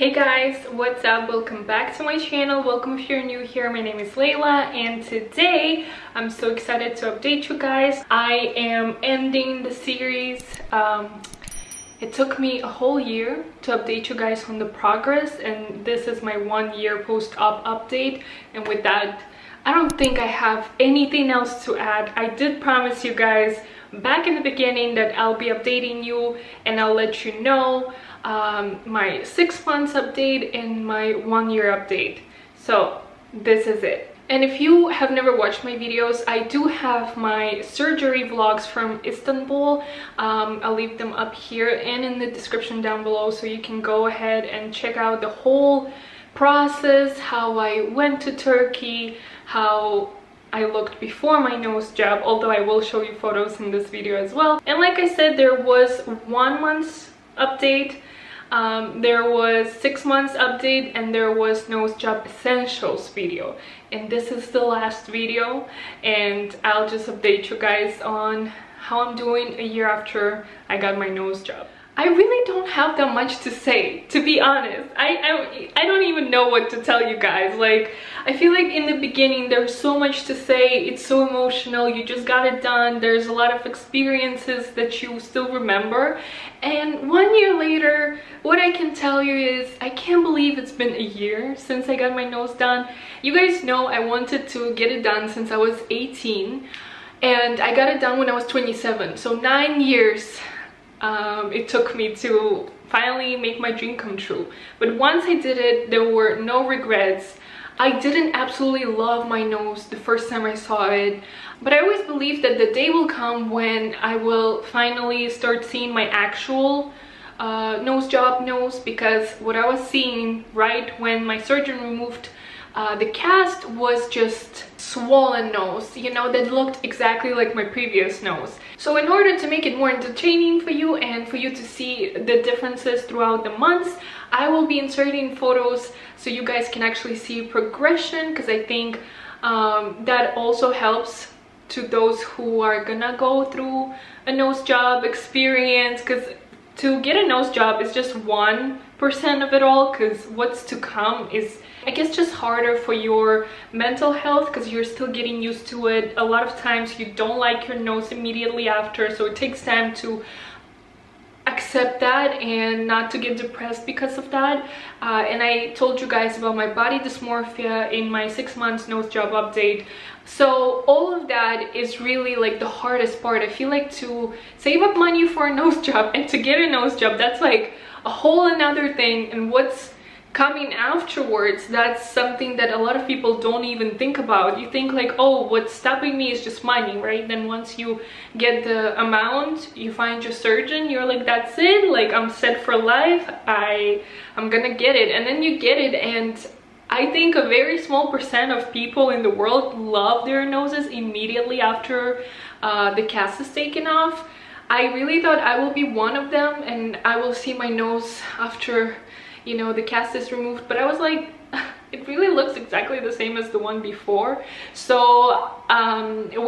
Hey guys, what's up? Welcome back to my channel. Welcome if you're new here. My name is Leila and today I'm so excited to update you guys. I am ending the series. It took me a whole year to update you guys on the progress, and this is my 1 year post-op update. And with that, I don't think I have anything else to add. I did promise you guys back in the beginning that I'll be updating you and I'll let you know my 6 months update and my 1 year update. So this is it. And if you have never watched my videos, I do have my surgery vlogs from Istanbul. I'll leave them up here and in the description down below, so you can go ahead and check out the whole process, how I went to Turkey, how I looked before my nose job, although I will show you photos in this video as well. And like I said, there was 1 month's update, there was 6 months update, and there was nose job essentials video. And this is the last video, and I'll just update you guys on how I'm doing a year after I got my nose job. I really don't have that much to say, to be honest. I don't even know what to tell you guys. Like, I feel like in the beginning there's so much to say. It's so emotional. You just got it done. There's a lot of experiences that you still remember. And 1 year later, what I can tell you is I can't believe it's been a year since I got my nose done. You guys know I wanted to get it done since I was 18, and I got it done when I was 27. So 9 years it took me to finally make my dream come true. But once I did it, there were no regrets. I didn't absolutely love my nose the first time I saw it, but I always believed that the day will come when I will finally start seeing my actual nose job nose, because what I was seeing right when my surgeon removed the cast was just swollen nose, you know, that looked exactly like my previous nose. So in order to make it more entertaining for you and for you to see the differences throughout the months, I will be inserting photos so you guys can actually see progression, because I think that also helps to those who are gonna go through a nose job experience, because to get a nose job is just 1% of it all, because what's to come is, I guess, just harder for your mental health, because you're still getting used to it. A lot of times you don't like your nose immediately after, so it takes time to accept that and not to get depressed because of that. And I told you guys about my body dysmorphia in my 6 months nose job update. So all of that is really like the hardest part. I feel like to save up money for a nose job and to get a nose job, that's like a whole another thing. And what's coming afterwards, that's something that a lot of people don't even think about. You think like, oh, what's stopping me is just money, right? Then once you get the amount, you find your surgeon, you're like, that's it, like I'm set for life, I'm gonna get it. And then you get it, and I think a very small percent of people in the world love their noses immediately after the cast is taken off. I really thought I will be one of them, and I will see my nose after, you know, the cast is removed. But I was like, it really looks exactly the same as the one before. So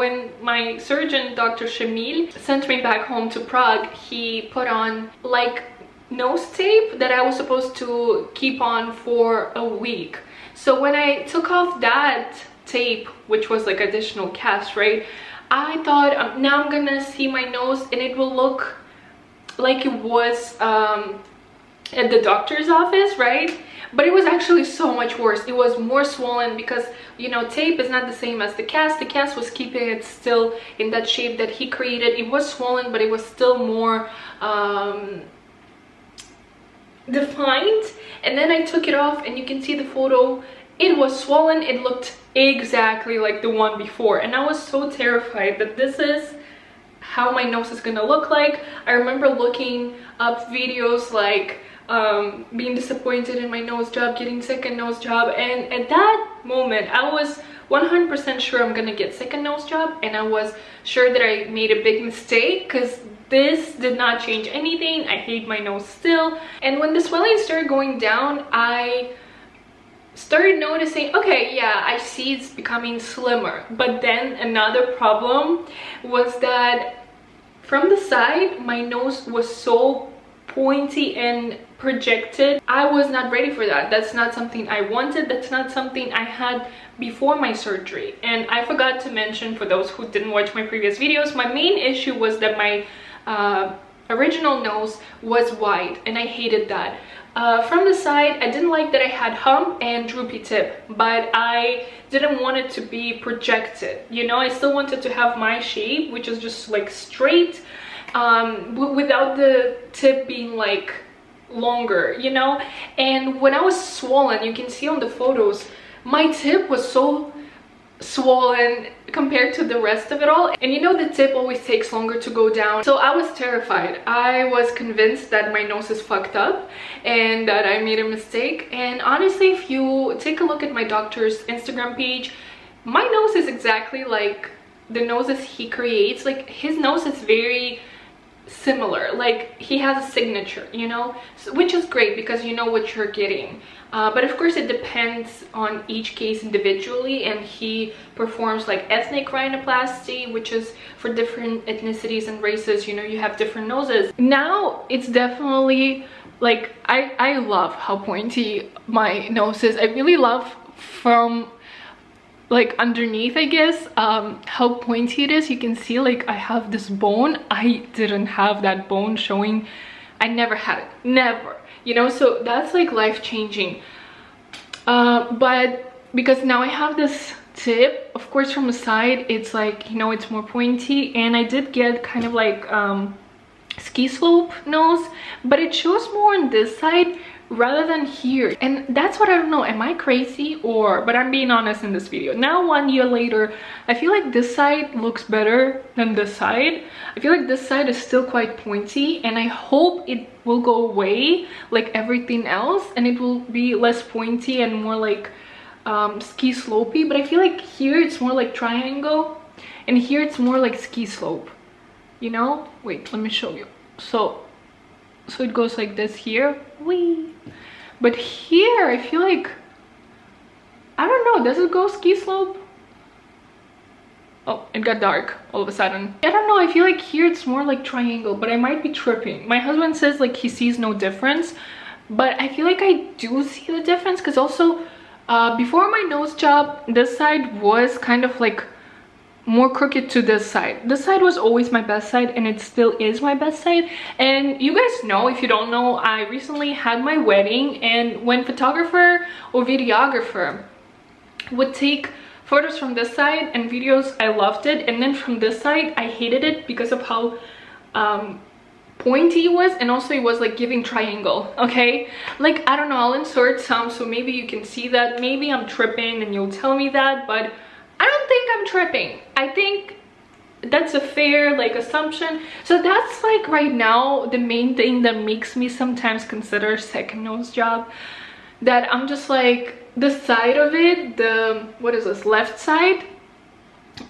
when my surgeon, Dr. Shamil, sent me back home to Prague, he put on like nose tape that I was supposed to keep on for a week. So when I took off that tape, which was like additional cast, right, I thought now I'm gonna see my nose and it will look like it was at the doctor's office, right? But it was actually so much worse. It was more swollen because, you know, tape is not the same as the cast. The cast was keeping it still in that shape that he created. It was swollen, but it was still more defined. And then I took it off, and you can see the photo. It was swollen. It looked exactly like the one before, and I was so terrified that this is how my nose is gonna look like. I remember looking up videos like being disappointed in my nose job, getting second nose job, and at that moment I was 100% sure I'm gonna get second nose job, and I was sure that I made a big mistake, because this did not change anything. I hate my nose still. And when the swelling started going down, I started noticing, okay, yeah, I see it's becoming slimmer. But then another problem was that from the side, my nose was so pointy and projected. I was not ready for that. That's not something I wanted. That's not something I had before my surgery. And I forgot to mention, for those who didn't watch my previous videos, my main issue was that my original nose was wide, and I hated that. From the side, I didn't like that I had hump and droopy tip, but I didn't want it to be projected, you know. I still wanted to have my shape, which is just like straight, without the tip being like longer, you know. And when I was swollen, you can see on the photos, my tip was so swollen compared to the rest of it all, and you know the tip always takes longer to go down. So I was terrified. I was convinced that my nose is fucked up and that I made a mistake. And honestly, if you take a look at my doctor's Instagram page, my nose is exactly like the noses he creates. Like, his nose is very similar, like he has a signature, you know, which is great because you know what you're getting. But of course it depends on each case individually, and he performs like ethnic rhinoplasty, which is for different ethnicities and races, you know, you have different noses. Now it's definitely like, I love how pointy my nose is. I really love from like underneath, I guess, how pointy it is. You can see like I have this bone. I didn't have that bone showing. I never had it, never, you know. So that's like life-changing. But because now I have this tip, of course from the side it's like, you know, it's more pointy, and I did get kind of like ski slope nose, but it shows more on this side rather than here. And that's what I don't know, am I crazy? Or, but I'm being honest in this video. Now 1 year later, I feel like this side looks better than this side. I feel like this side is still quite pointy, and I hope it will go away like everything else, and it will be less pointy and more like ski slopey. But I feel like here it's more like triangle, and here it's more like ski slope, you know. Wait, let me show you. So it goes like this here, wee. But here I feel like, I don't know, does it go ski slope? Oh, it got dark all of a sudden. I don't know, I feel like here it's more like triangle, but I might be tripping. My husband says like he sees no difference, but I feel like I do see the difference, because also before my nose job, this side was kind of like more crooked to this side. This side was always my best side, and it still is my best side. And you guys know, if you don't know, I recently had my wedding, and when photographer or videographer would take photos from this side and videos, I loved it, and then from this side I hated it because of how pointy it was, and also it was like giving triangle. Okay, like I don't know, I'll insert some so maybe you can see that. Maybe I'm tripping and you'll tell me that, but I don't think I'm tripping. I think that's a fair like assumption. So that's like right now the main thing that makes me sometimes consider second nose job, that I'm just like, the side of it, the, what is this, left side,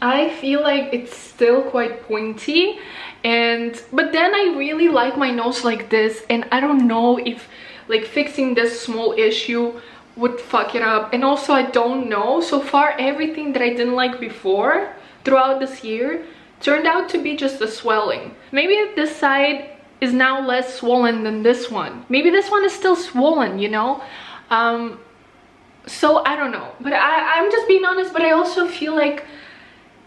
I feel like it's still quite pointy. And but then I really like my nose like this, and I don't know if like fixing this small issue would fuck it up. And also I don't know, so far everything that I didn't like before throughout this year turned out to be just a swelling. Maybe this side is now less swollen than this one. Maybe this one is still swollen, you know. So I don't know, but I'm just being honest. But I also feel like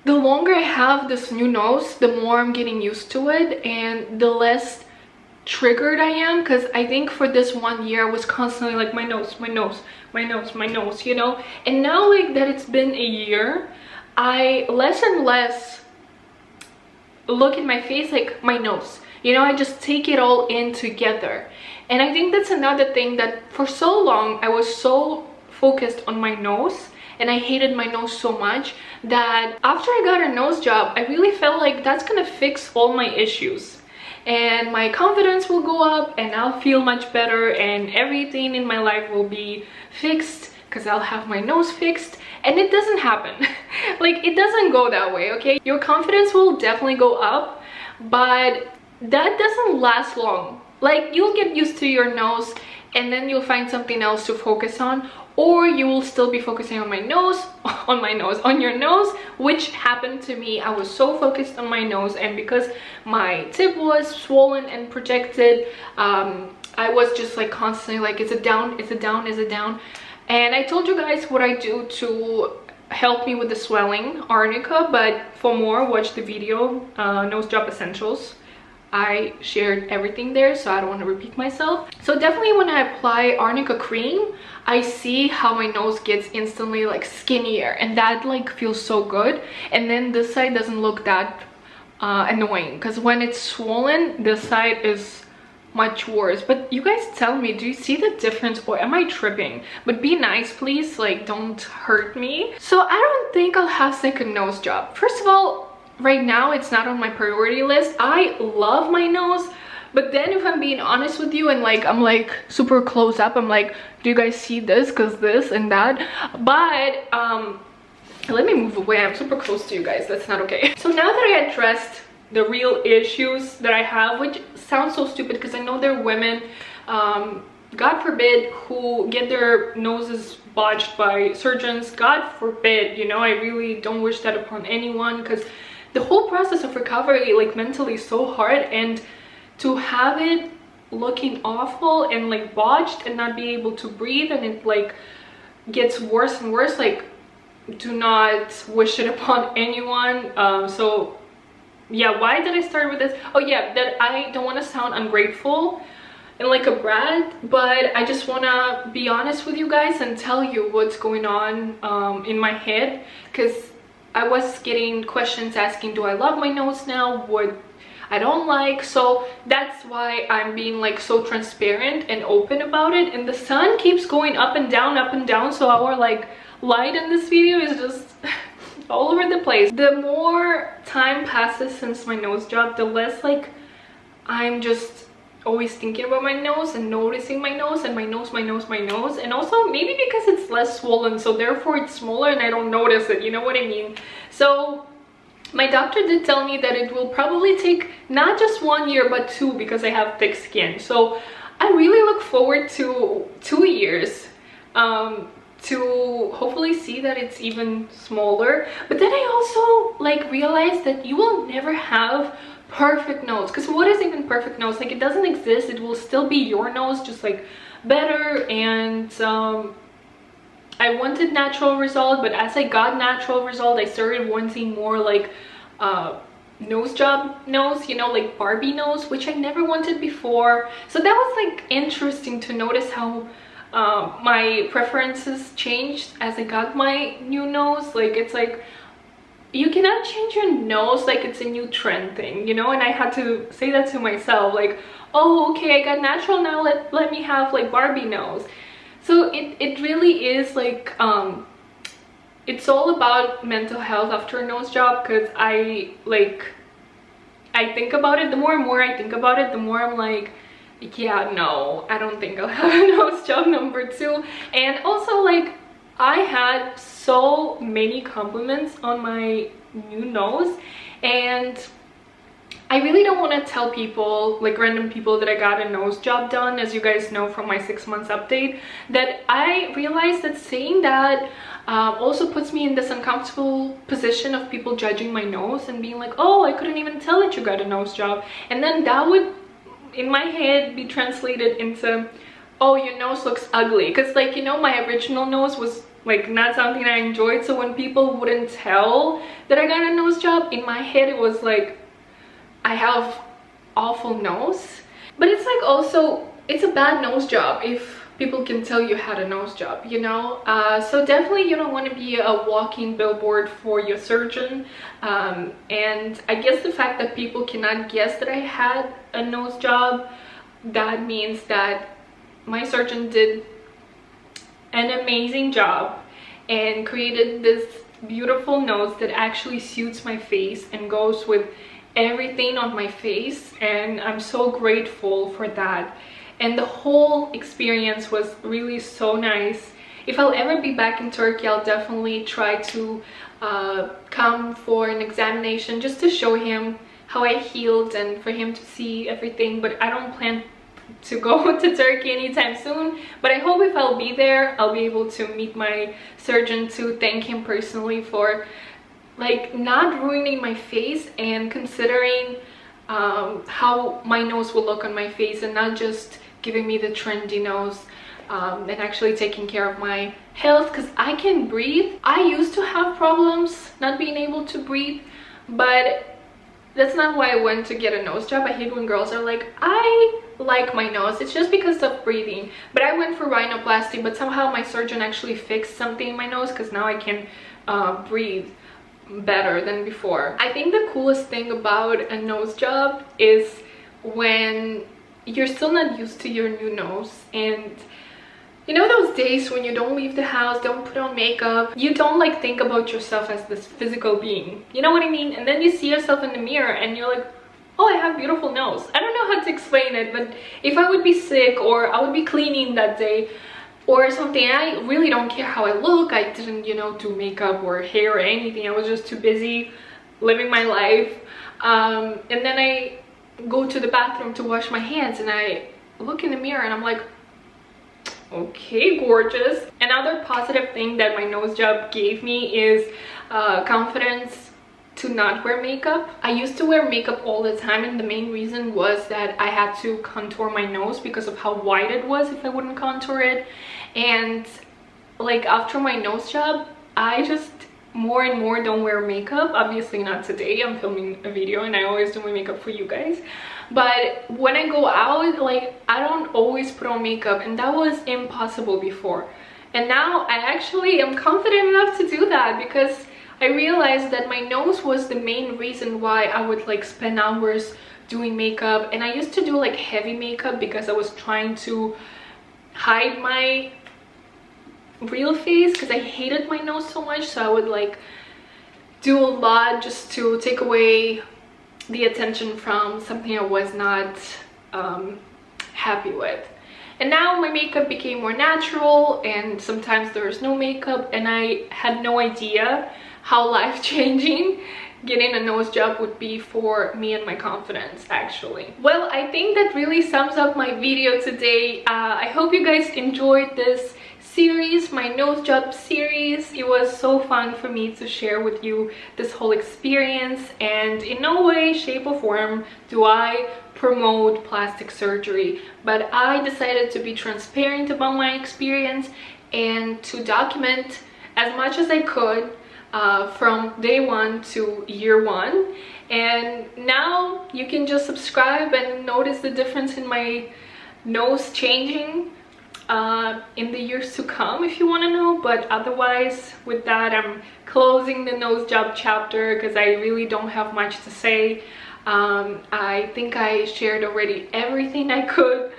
the longer I have this new nose, the more I'm getting used to it, and the less triggered I am, because I think for this 1 year I was constantly like my nose, my nose, my nose, my nose, you know. And now like that it's been a year, I less and less look at my face like my nose, you know. I just take it all in together. And I think that's another thing, that for so long I was so focused on my nose, and I hated my nose so much that after I got a nose job, I really felt like that's gonna fix all my issues, and my confidence will go up, and I'll feel much better, and everything in my life will be fixed because I'll have my nose fixed. And it doesn't happen. Like, it doesn't go that way, okay? Your confidence will definitely go up, but that doesn't last long. Like, you'll get used to your nose, and then you'll find something else to focus on, or you will still be focusing on on your nose, which happened to me. I was so focused on my nose, and because my tip was swollen and projected, I was just like constantly like, is it down, is it down, is it down? And I told you guys what I do to help me with the swelling, arnica. But for more, watch the video, nose job essentials. I shared everything there, so I don't want to repeat myself. So definitely when I apply arnica cream, I see how my nose gets instantly like skinnier, and that like feels so good. And then this side doesn't look that annoying, because when it's swollen, this side is much worse. But you guys tell me, do you see the difference, or am I tripping? But be nice, please, like don't hurt me. So I don't think I'll have second nose job. First of all, right now it's not on my priority list. I love my nose, but then if I'm being honest with you, and like I'm like super close up, I'm like, do you guys see this, because this and that? But let me move away, I'm super close to you guys, that's not okay. So now that I addressed the real issues that I have, which sounds so stupid because I know there are women, God forbid, who get their noses botched by surgeons. God forbid, you know, I really don't wish that upon anyone, because the whole process of recovery, like mentally, is so hard. And to have it looking awful and like botched and not be able to breathe, and it like gets worse and worse, like do not wish it upon anyone. So yeah, why did I start with this? Oh yeah, that I don't want to sound ungrateful and like a brat, but I just want to be honest with you guys and tell you what's going on in my head, because I was getting questions asking, do I love my nose now, what I don't like. So that's why I'm being like so transparent and open about it. And the sun keeps going up and down, so our like light in this video is just all over the place. The more time passes since my nose job, the less like I'm just always thinking about my nose and noticing my nose and my nose, and also maybe because it's less swollen, so therefore it's smaller and I don't notice it, you know what I mean? So my doctor did tell me that it will probably take not just 1 year but 2, because I have thick skin. So I really look forward to 2 years to hopefully see that it's even smaller. But then I also like realized that you will never have perfect nose, because what is even perfect nose? Like, it doesn't exist. It will still be your nose, just like better. And I wanted natural result, but as I got natural result, I started wanting more like nose job nose, you know, like Barbie nose, which I never wanted before. So that was like interesting to notice how my preferences changed as I got my new nose. Like, it's like you cannot change your nose like it's a new trend thing, you know. And I had to say that to myself, like, oh okay, I got natural, now let me have like Barbie nose. So it really is like it's all about mental health after a nose job, because I think about it, the more and more I think about it, the more I'm like, yeah, no, I don't think I'll have a nose job number 2. And also, like, I had so many compliments on my new nose, and I really don't want to tell people, like random people, that I got a nose job done. As you guys know from my 6 months update, that I realized that saying that also puts me in this uncomfortable position of people judging my nose and being like, oh, I couldn't even tell that you got a nose job. And then that would in my head be translated into, oh, your nose looks ugly, because like, you know, my original nose was like not something I enjoyed. So when people wouldn't tell that I got a nose job, in my head it was like I have awful nose. But it's like also it's a bad nose job if people can tell you had a nose job, you know. So definitely you don't want to be a walking billboard for your surgeon. And I guess the fact that people cannot guess that I had a nose job, that means that my surgeon did an amazing job and created this beautiful nose that actually suits my face and goes with everything on my face, and I'm so grateful for that. And the whole experience was really so nice. If I'll ever be back in Turkey, I'll definitely try to come for an examination just to show him how I healed and for him to see everything. But I don't plan to go to Turkey anytime soon, but I hope if I'll be there, I'll be able to meet my surgeon to thank him personally for like not ruining my face and considering how my nose will look on my face, and not just giving me the trendy nose, and actually taking care of my health, because I can breathe. I used to have problems not being able to breathe, but that's not why I went to get a nose job. I hate when girls are like, I like my nose. It's just because of breathing. But I went for rhinoplasty, but somehow my surgeon actually fixed something in my nose, because now I can breathe better than before. I think the coolest thing about a nose job is when you're still not used to your new nose, and you know those days when you don't leave the house, don't put on makeup, you don't like think about yourself as this physical being, you know what I mean? And then you see yourself in the mirror and you're like, oh, I have a beautiful nose. I don't know how to explain it, but if I would be sick or I would be cleaning that day or something, I really don't care how I look. I didn't, you know, do makeup or hair or anything. I was just too busy living my life. And then I go to the bathroom to wash my hands and I look in the mirror and I'm like, okay, gorgeous. Another positive thing that my nose job gave me is confidence to not wear makeup. I used to wear makeup all the time, and the main reason was that I had to contour my nose because of how wide it was if I wouldn't contour it. And like after my nose job, I just more and more don't wear makeup. Obviously not today, I'm filming a video and I always do my makeup for you guys, but when I go out, like I don't always put on makeup, and that was impossible before. And now I actually am confident enough to do that, because I realized that my nose was the main reason why I would like spend hours doing makeup. And I used to do like heavy makeup because I was trying to hide my real face, because I hated my nose so much. So I would like do a lot just to take away the attention from something I was not happy with. And now my makeup became more natural, and sometimes there's no makeup, and I had no idea how life-changing getting a nose job would be for me and my confidence, actually. Well, I think that really sums up my video today. I hope you guys enjoyed this series, my nose job series. It was so fun for me to share with you this whole experience, and in no way, shape or form do I promote plastic surgery, but I decided to be transparent about my experience and to document as much as I could from day one to year one. And now you can just subscribe and notice the difference in my nose changing in the years to come if you want to know. But otherwise, with that, I'm closing the nose job chapter because I really don't have much to say. I think I shared already everything I could,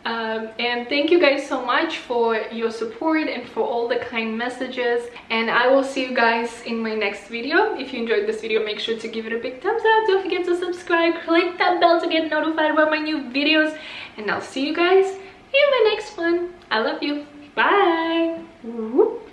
and thank you guys so much for your support and for all the kind messages, and I will see you guys in my next video. If you enjoyed this video, make sure to give it a big thumbs up, don't forget to subscribe, click that bell to get notified about my new videos, and I'll see you guys in my next one. I love you. Bye. Whoop.